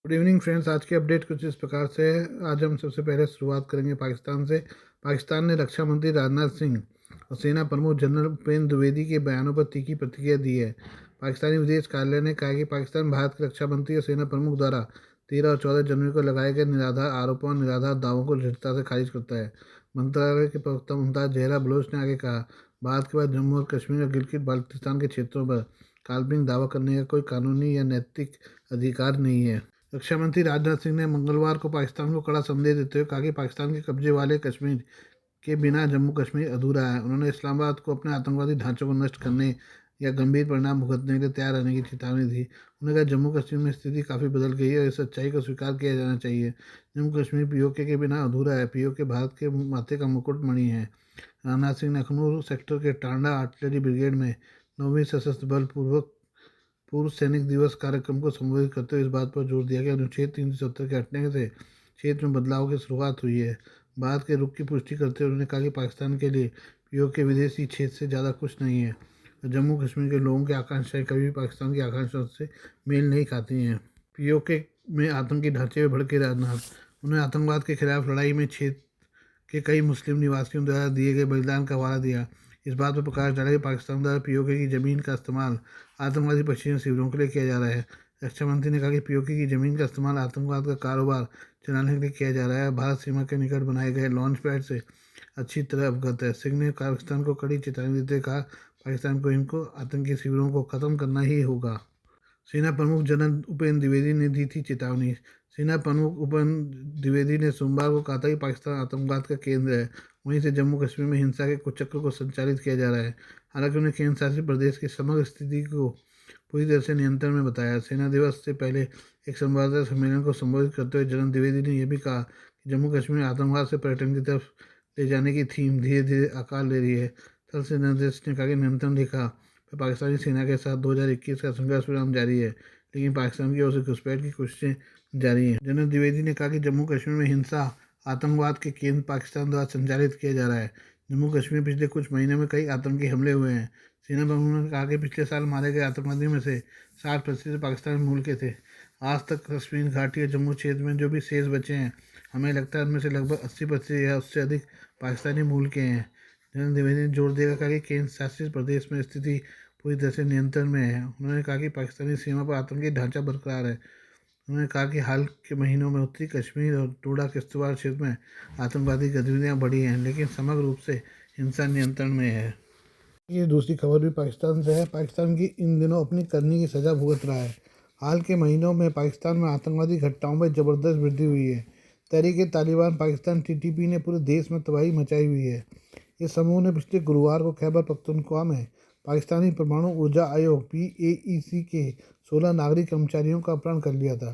Good evening friends. आज की update कुछ इस प्रकार से है। आज हम सबसे पहले शुरुआत करेंगे पाकिस्तान से। पाकिस्तान ने रक्षा मंत्री राजनाथ सिंह और सेना प्रमुख जनरल उपेंद्र द्विवेदी के बयानों पर तीखी प्रतिक्रिया दी है। पाकिस्तानी विदेश कार्यालय ने कहा कि पाकिस्तान भारत के रक्षा मंत्री और सेना प्रमुख द्वारा 13 और 14 जनवरी को लगाए गए निराधार आरोपों और निराधार दावों को दृढ़ता से खारिज करता है। मंत्रालय के प्रवक्ता मुमताज जहरा बलोच ने आगे कहा, भारत के बाद जम्मू और कश्मीर और गिलगित बाल्टिस्तान के क्षेत्रों पर काल्पनिक दावा करने का कोई कानूनी या नैतिक अधिकार नहीं है। रक्षा मंत्री राजनाथ सिंह ने मंगलवार को पाकिस्तान को कड़ा संदेश देते हुए कहा कि पाकिस्तान के कब्जे वाले कश्मीर के बिना जम्मू कश्मीर अधूरा है। उन्होंने इस्लामाबाद को अपने आतंकवादी ढांचों को नष्ट करने या गंभीर परिणाम भुगतने के लिए तैयार रहने की चेतावनी दी। उन्होंने कहा, जम्मू कश्मीर में स्थिति काफ़ी बदल गई है और इस सच्चाई को स्वीकार किया जाना चाहिए। जम्मू कश्मीर पीओके के बिना अधूरा है। पीओके भारत के माथे का मुकुट मणि है। राजनाथ सिंह ने अखनूर सेक्टर के टांडा आर्टिलरी ब्रिगेड में 9वीं सशस्त्र बल पूर्व सैनिक दिवस कार्यक्रम को संबोधित करते हुए इस बात पर जोर दिया कि अनुच्छेद 370 के हटने से क्षेत्र में बदलाव की शुरुआत हुई है। भारत के रुख की पुष्टि करते हुए उन्होंने कहा कि पाकिस्तान के लिए पीओके विदेशी क्षेत्र से ज़्यादा कुछ नहीं है और जम्मू कश्मीर के लोगों की आकांक्षाएं कभी भी पाकिस्तान की आकांक्षाओं से मेल नहीं खाती हैं। पीओके में आतंकी ढांचे में भड़के राजनाथ, उन्होंने आतंकवाद के खिलाफ लड़ाई में क्षेत्र के कई मुस्लिम निवासियों द्वारा दिए गए बलिदान का हवाला दिया। इस बात पर प्रकाश डाला कि पाकिस्तान द्वारा पीओके की ज़मीन का इस्तेमाल आतंकवादी प्रशिक्षण शिविरों के लिए किया जा रहा है। रक्षा मंत्री ने कहा कि पीओके की ज़मीन का इस्तेमाल आतंकवाद का कारोबार चलाने के लिए किया जा रहा है। भारत सीमा के निकट बनाए गए लॉन्च पैड से अच्छी तरह अवगत है। सिंह ने पाकिस्तान को कड़ी चेतावनी देते कहा, पाकिस्तान को इनको आतंकी शिविरों को ख़त्म करना ही होगा। सेना प्रमुख जनरल उपेंद्र द्विवेदी ने दी थी चेतावनी। सेना प्रमुख उपेंद्र द्विवेदी ने सोमवार को कहा था कि पाकिस्तान आतंकवाद का केंद्र है। वहीं से जम्मू कश्मीर में हिंसा के कुचक्र को संचालित किया जा रहा है। हालांकि उन्हें केंद्र शासित प्रदेश की समग्र स्थिति को पूरी तरह से नियंत्रण में बताया। सेना दिवस से पहले एक संवाददाता सम्मेलन को संबोधित करते हुए जनरल द्विवेदी ने यह भी कहा कि जम्मू कश्मीर आतंकवाद से पर्यटन की तरफ ले जाने की थीम धीरे धीरे आकार ले रही है। थल सेनाध्यक्ष ने कहा कि नियंत्रण रेखा पर पाकिस्तानी सेना के साथ 2021 का संघर्ष विराम जारी है, लेकिन पाकिस्तान की ओर से घुसपैठ की कोशिशें जारी हैं। जनरल द्विवेदी ने कहा कि जम्मू कश्मीर में हिंसा आतंकवाद के केंद्र पाकिस्तान द्वारा संचालित किया जा रहा है। जम्मू कश्मीर में पिछले कुछ महीनों में कई आतंकी हमले हुए हैं। सेना प्रमुख ने कहा कि पिछले साल मारे गए आतंकवादियों में से 60% पाकिस्तान मूल के थे। आज तक कश्मीर घाटी और जम्मू क्षेत्र में जो भी शेष बचे हैं, हमें लगता है उनमें से लगभग 80% या उससे अधिक पाकिस्तानी मूल के हैं। जनरल द्विवेदी ने जोर देकर कहा कि केंद्र शासित प्रदेश में स्थिति पूरी तरह से नियंत्रण में है। उन्होंने कहा कि पाकिस्तानी सीमा पर आतंकी ढांचा बरकरार है। उन्होंने कहा कि हाल के महीनों में उत्तरी कश्मीर और डोडा किश्तवाड़ क्षेत्र में आतंकवादी गतिविधियां बढ़ी हैं, लेकिन समग्र रूप से हिंसा नियंत्रण में है। ये दूसरी खबर भी पाकिस्तान से है। पाकिस्तान की इन दिनों अपनी करनी की सजा भुगत रहा है। हाल के महीनों में पाकिस्तान में आतंकवादी घटनाओं में जबरदस्त वृद्धि हुई है। तहरीक तालिबान पाकिस्तान टीटीपी ने पूरे देश में तबाही मचाई हुई है। इस समूह ने पिछले गुरुवार को खैबर पख्तूनख्वा में पाकिस्तानी परमाणु ऊर्जा आयोग PAEC के 16 नागरिक कर्मचारियों का अपहरण कर लिया था।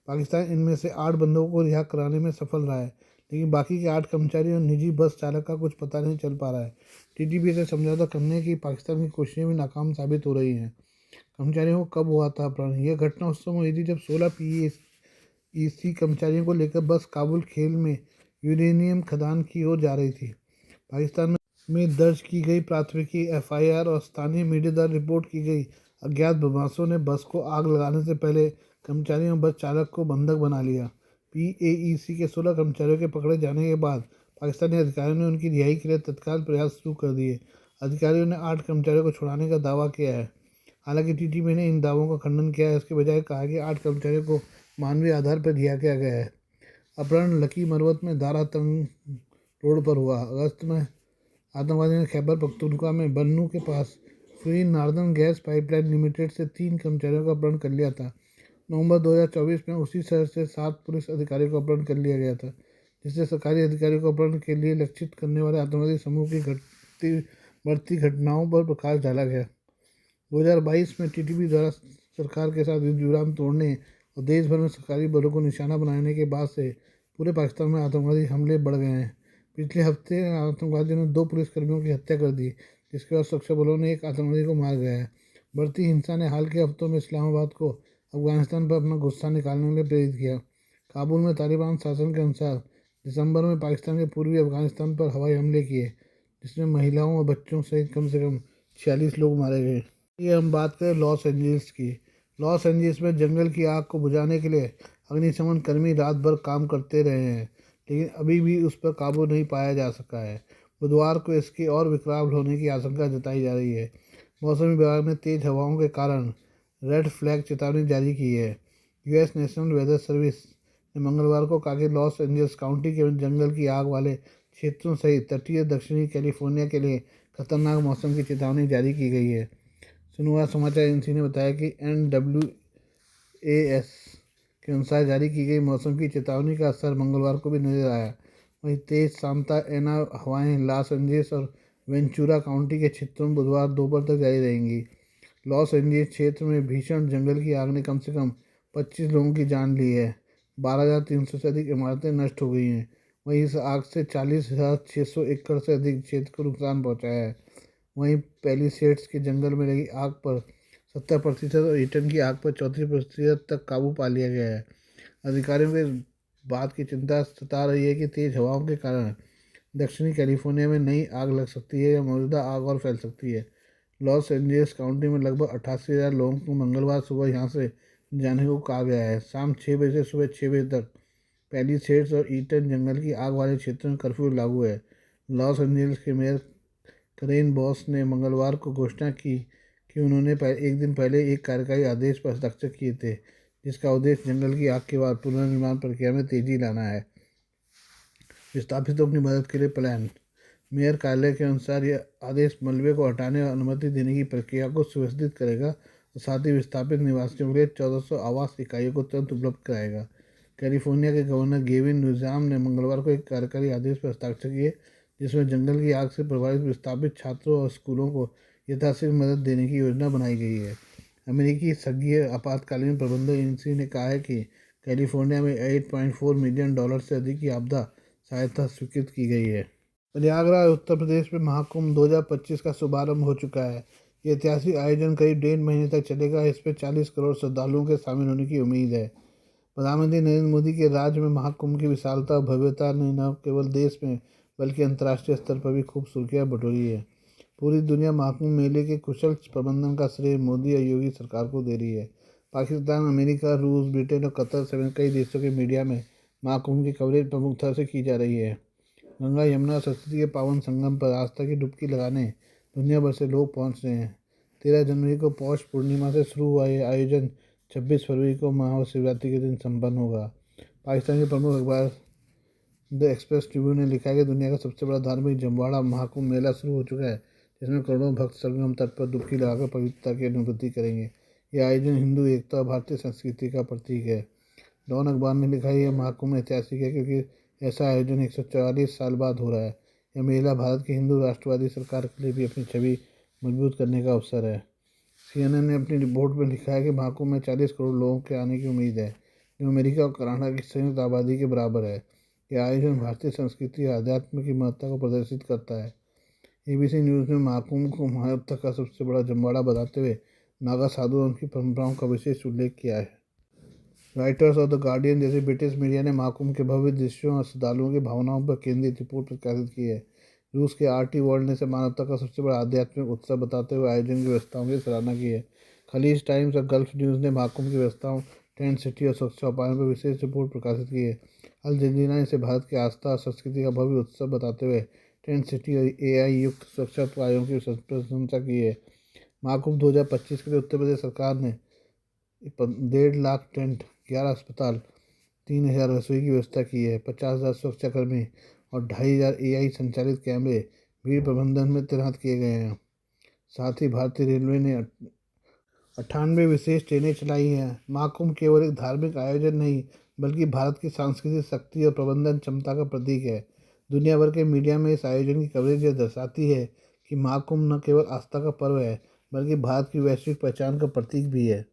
पाकिस्तान इनमें से 8 बंदों को रिहा कराने में सफल रहा है, लेकिन बाकी के 8 कर्मचारियों और निजी बस चालक का कुछ पता नहीं चल पा रहा है। टीटीपी से समझौता करने की पाकिस्तान की कोशिशें भी नाकाम साबित हो रही हैं। कर्मचारियों को कब हुआ था अपहरण? यह घटना उस समय हुई थी जब 16 PAEC कर्मचारियों को लेकर बस काबुल खेल में यूरेनियम खदान की ओर जा रही थी। पाकिस्तान में दर्ज की गई प्राथमिकी FIR और स्थानीय मीडिया द्वारा रिपोर्ट की गई अज्ञात बदमाशों ने बस को आग लगाने से पहले कर्मचारियों और बस चालक को बंधक बना लिया। PAEC के 16 कर्मचारियों के पकड़े जाने के बाद पाकिस्तानी अधिकारियों ने उनकी रिहाई के लिए तत्काल प्रयास शुरू कर दिए। अधिकारियों ने 8 कर्मचारियों को छुड़ाने का दावा किया है। हालांकि टीटीपी ने इन दावों का खंडन किया है। इसके बजाय कहा कि 8 कर्मचारियों को मानवीय आधार पर रिहा किया गया है। अपहरण लकी मरवत में दारा तंग रोड पर हुआ। अगस्त में आतंकवादियों ने खैबर पख्तूनख्वा में बन्नू के पास फ्री नॉर्दर्न गैस पाइपलाइन लिमिटेड से 3 कर्मचारियों का अपहरण कर लिया था। नवंबर 2024 में उसी शहर से 7 पुलिस अधिकारियों का अपहरण कर लिया गया था, जिससे सरकारी अधिकारियों को अपहरण के लिए लक्षित करने वाले आतंकवादी समूह की बढ़ती घटनाओं पर प्रकाश डाला गया। 2022 में टीटीपी द्वारा सरकार के साथ युद्ध विराम तोड़ने और देश भर में सरकारी बलों को निशाना बनाने के बाद से पूरे पाकिस्तान में आतंकवादी हमले बढ़ गए हैं। पिछले हफ्ते आतंकवादियों ने 2 पुलिसकर्मियों की हत्या कर दी, जिसके बाद सुरक्षा बलों ने एक आतंकवादी को मार गया है। बढ़ती हिंसा ने हाल के हफ्तों में इस्लामाबाद को अफगानिस्तान पर अपना गुस्सा निकालने के लिए प्रेरित किया। काबुल में तालिबान शासन के अनुसार दिसंबर में पाकिस्तान के पूर्वी अफगानिस्तान पर हवाई हमले किए, जिसमें महिलाओं और बच्चों सहित कम से कम 46 लोग मारे गए। ये हम बात करें लॉस एंजल्स की। लॉस एंजल्स में जंगल की आग को बुझाने के लिए अग्निशमन कर्मी रात भर काम करते रहे हैं, लेकिन अभी भी उस पर काबू नहीं पाया जा सका है। बुधवार को इसके और विकराल होने की आशंका जताई जा रही है। मौसम विभाग ने तेज हवाओं के कारण रेड फ्लैग चेतावनी जारी की है। यूएस नेशनल वेदर सर्विस ने मंगलवार को कहा कि लॉस एंजल्स काउंटी के जंगल की आग वाले क्षेत्रों सहित तटीय दक्षिणी कैलिफोर्निया के लिए खतरनाक मौसम की चेतावनी जारी की गई है। सिन्हुआ समाचार एजेंसी ने बताया कि NWAS के अनुसार जारी की गई मौसम की चेतावनी का असर मंगलवार को भी नजर आया। वहीं तेज सांता एना हवाएं लॉस एंजल्स और वेंचुरा काउंटी के क्षेत्रों में बुधवार दोपहर तक जारी रहेंगी। लॉस एंजल्स क्षेत्र में भीषण जंगल की आग ने कम से कम 25 लोगों की जान ली है। 12,300 से अधिक इमारतें नष्ट हो गई हैं। वहीं इस आग से 40,600 एकड़ से अधिक क्षेत्र को नुकसान पहुंचा है। वहीं पैलिसेड्स के जंगल में लगी आग पर 70% और ईटन की आग पर 34% तक काबू पा लिया गया है। अधिकारियों को इस बात की चिंता सता रही है कि तेज हवाओं के कारण दक्षिणी कैलिफोर्निया में नई आग लग सकती है या मौजूदा आग और फैल सकती है। लॉस एंजल्स काउंटी में लगभग 88,000 लोगों को मंगलवार सुबह यहां से जाने को कहा गया है। शाम 6 बजे से सुबह 6 बजे तक पैलिसेड्स और ईटन जंगल की आग वाले क्षेत्रों में कर्फ्यू लागू है। लॉस एंजल्स के मेयर करेन बॉस ने मंगलवार को घोषणा की कि उन्होंने एक दिन पहले एक कार्यकारी आदेश पर हस्ताक्षर किए थे, जिसका उद्देश्य जंगल की आग के बाद पुनर्निर्माण प्रक्रिया में तेजी लाना है। विस्थापितों की मदद के लिए प्लान। मेयर कार्यालय के अनुसार यह आदेश मलबे को हटाने और अनुमति देने की प्रक्रिया को सुव्यवस्थित करेगा और साथ ही विस्थापित निवासियों के लिए 1400 आवास इकाइयों को तुरंत उपलब्ध कराएगा। कैलिफोर्निया के गवर्नर गेविन न्यूसैम ने मंगलवार को एक कार्यकारी आदेश पर हस्ताक्षर किए, जिसमें जंगल की आग से प्रभावित विस्थापित छात्रों और स्कूलों को यथाशीघ्र मदद देने की योजना बनाई गई है। अमेरिकी संघीय आपातकालीन प्रबंधन एजेंसी ने कहा है कि कैलिफोर्निया में $8.4 मिलियन से अधिक की आपदा सहायता स्वीकृत की गई है। प्रयागराज उत्तर प्रदेश में महाकुंभ 2025 का शुभारंभ हो चुका है। ये ऐतिहासिक आयोजन करीब 1.5 महीने तक चलेगा। इसमें 40 करोड़ श्रद्धालुओं के शामिल होने की उम्मीद है। प्रधानमंत्री नरेंद्र मोदी के राज्य में महाकुंभ की विशालता और भव्यता ने न केवल देश में बल्कि अंतर्राष्ट्रीय स्तर पर भी खूब सुर्खियां बटोरी है। पूरी दुनिया महाकुंभ मेले के कुशल प्रबंधन का श्रेय मोदी और योगी सरकार को दे रही है। पाकिस्तान, अमेरिका, रूस, ब्रिटेन और कतर समेत कई देशों के मीडिया में महाकुंभ की कवरेज प्रमुखता से की जा रही है। गंगा, यमुना और सरस्वती के पावन संगम पर आस्था की डुबकी लगाने दुनिया भर से लोग पहुंच रहे हैं। 13 जनवरी को पौष पूर्णिमा से शुरू हुआ यह आयोजन 26 फरवरी को महाशिवरात्रि के दिन संपन्न होगा। पाकिस्तान के प्रमुख अखबार द एक्सप्रेस ट्रिब्यून ने लिखा है कि दुनिया का सबसे बड़ा धार्मिक जमवाड़ा महाकुंभ मेला शुरू हो चुका है, जिसमें करोड़ों भक्त संगम तट पर डुबकी लगाकर पवित्रता की अनुभूति करेंगे। यह आयोजन हिंदू एकता और भारतीय संस्कृति का प्रतीक है। डॉन अखबार ने लिखा है, यह महाकुंभ ऐतिहासिक है क्योंकि ऐसा आयोजन 144 साल बाद हो रहा है। यह मेला भारत की हिंदू राष्ट्रवादी सरकार के लिए भी अपनी छवि मजबूत करने का अवसर है। CNN ने अपनी रिपोर्ट में लिखा है कि महाकुंभ में 40 करोड़ लोगों के आने की उम्मीद है, जो अमेरिका और कनाडा की संयुक्त आबादी के बराबर है। यह आयोजन भारतीय संस्कृति और अध्यात्म की महत्ता को प्रदर्शित करता है। ABC न्यूज़ ने महाकुंभ को मानवता का सबसे बड़ा जमवाड़ा बताते हुए नागा साधु और उनकी परंपराओं का विशेष उल्लेख किया है। रॉयटर्स और द गार्डियन जैसे ब्रिटिश मीडिया ने महाकुंभ के भव्य दृश्यों और श्रद्धालुओं की भावनाओं पर केंद्रित रिपोर्ट प्रकाशित की है। रूस के RT वर्ल्ड ने इसे मानवता का सबसे बड़ा आध्यात्मिक उत्सव बताते हुए आयोजन की व्यवस्थाओं की सराहना की है। खलीज टाइम्स और गल्फ न्यूज़ ने महाकुंभ की व्यवस्थाओं, टेंट सिटी और सुरक्षा उपायों पर विशेष रिपोर्ट प्रकाशित की है। अल जजीरा ने इसे भारत की आस्था और संस्कृति का भव्य उत्सव बताते हुए टेंट सिटी और AI युक्त सुरक्षा उपायों की प्रशंसा की है। महाकुंभ 2025 के लिए उत्तर प्रदेश सरकार ने 1.5 लाख टेंट, 11 अस्पताल, 3,000 रसोई की व्यवस्था की है। 50,000 सुरक्षाकर्मी और 2,500 AI संचालित कैमरे भीड़ प्रबंधन में तैनात किए गए हैं। साथ ही भारतीय रेलवे ने 98 विशेष ट्रेनें चलाई हैं। महाकुंभ केवल एक धार्मिक आयोजन नहीं, बल्कि भारत की सांस्कृतिक शक्ति और प्रबंधन क्षमता का प्रतीक है। दुनिया भर के मीडिया में इस आयोजन की कवरेज यह दर्शाती है कि महाकुंभ न केवल आस्था का पर्व है, बल्कि भारत की वैश्विक पहचान का प्रतीक भी है।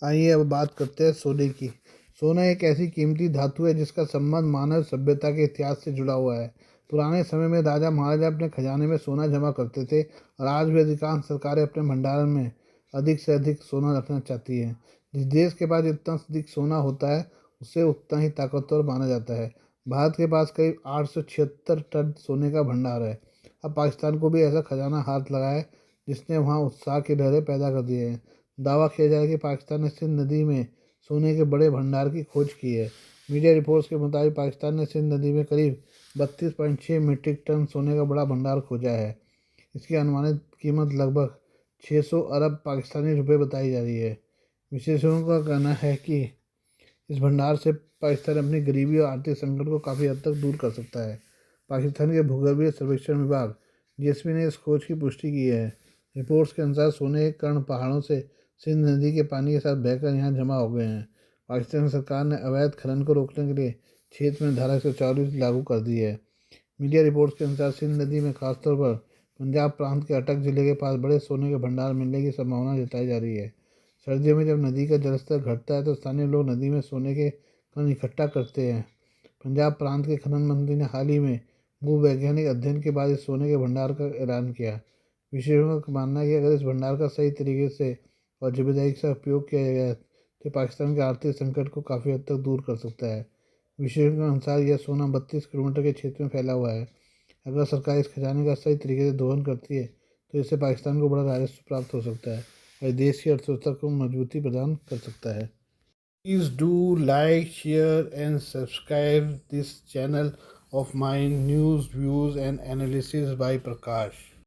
आइए अब बात करते हैं सोने की। सोना एक ऐसी कीमती धातु है जिसका संबंध मानव सभ्यता के इतिहास से जुड़ा हुआ है। पुराने समय में राजा महाराजा अपने खजाने में सोना जमा करते थे और आज भी अधिकांश सरकारें अपने भंडारण में अधिक से अधिक सोना रखना चाहती हैं। जिस देश के पास जितना अधिक सोना होता है, उसे उतना ही ताकतवर माना जाता है। भारत के पास करीब 876 टन सोने का भंडार है। अब पाकिस्तान को भी ऐसा खजाना हाथ लगा है जिसने वहाँ उत्साह की लहरें पैदा कर दी हैं। दावा किया जा रहा है कि पाकिस्तान ने सिंध नदी में सोने के बड़े भंडार की खोज की है। मीडिया रिपोर्ट्स के मुताबिक पाकिस्तान ने सिंध नदी में करीब 32.6 मीट्रिक टन सोने का बड़ा भंडार खोजा है। इसकी अनुमानित कीमत लगभग 600 अरब पाकिस्तानी रुपये बताई जा रही है। विशेषज्ञों का कहना है कि इस भंडार से पाकिस्तान अपनी गरीबी और आर्थिक संकट को काफ़ी हद तक दूर कर सकता है। पाकिस्तान के भूगर्भीय सर्वेक्षण विभाग जीएसपी ने इस खोज की पुष्टि की है। रिपोर्ट्स के अनुसार सोने के कण पहाड़ों से सिंध नदी के पानी के साथ बहकर यहाँ जमा हो गए हैं। पाकिस्तान सरकार ने अवैध खनन को रोकने के लिए क्षेत्र में धारा 144 लागू कर दी है। मीडिया रिपोर्ट्स के अनुसार सिंध नदी में खासतौर पर पंजाब प्रांत के अटक जिले के पास बड़े सोने के भंडार मिलने की संभावना जताई जा रही है। सर्दियों में जब नदी का जलस्तर घटता है तो स्थानीय लोग नदी में सोने के कण इकट्ठा करते हैं। पंजाब प्रांत के खनन मंत्री ने हाल ही में भूवैज्ञानिक अध्ययन के बाद इस सोने के भंडार का ऐलान किया। विशेषज्ञों का मानना है कि अगर इस भंडार का सही तरीके से और जिम्मेदारी से उपयोग किया गया तो पाकिस्तान के आर्थिक संकट को काफ़ी हद तक दूर कर सकता है। विशेषज्ञों के अनुसार यह सोना 32 किलोमीटर के क्षेत्र में फैला हुआ है। अगर सरकार इस खजाने का सही तरीके से दोहन करती है तो इससे पाकिस्तान को बड़ा राजस्व प्राप्त हो सकता है और देश की अर्थव्यवस्था को मजबूती प्रदान कर सकता है। Please do like, share and subscribe this channel of mine, news, views and analysis by Prakash.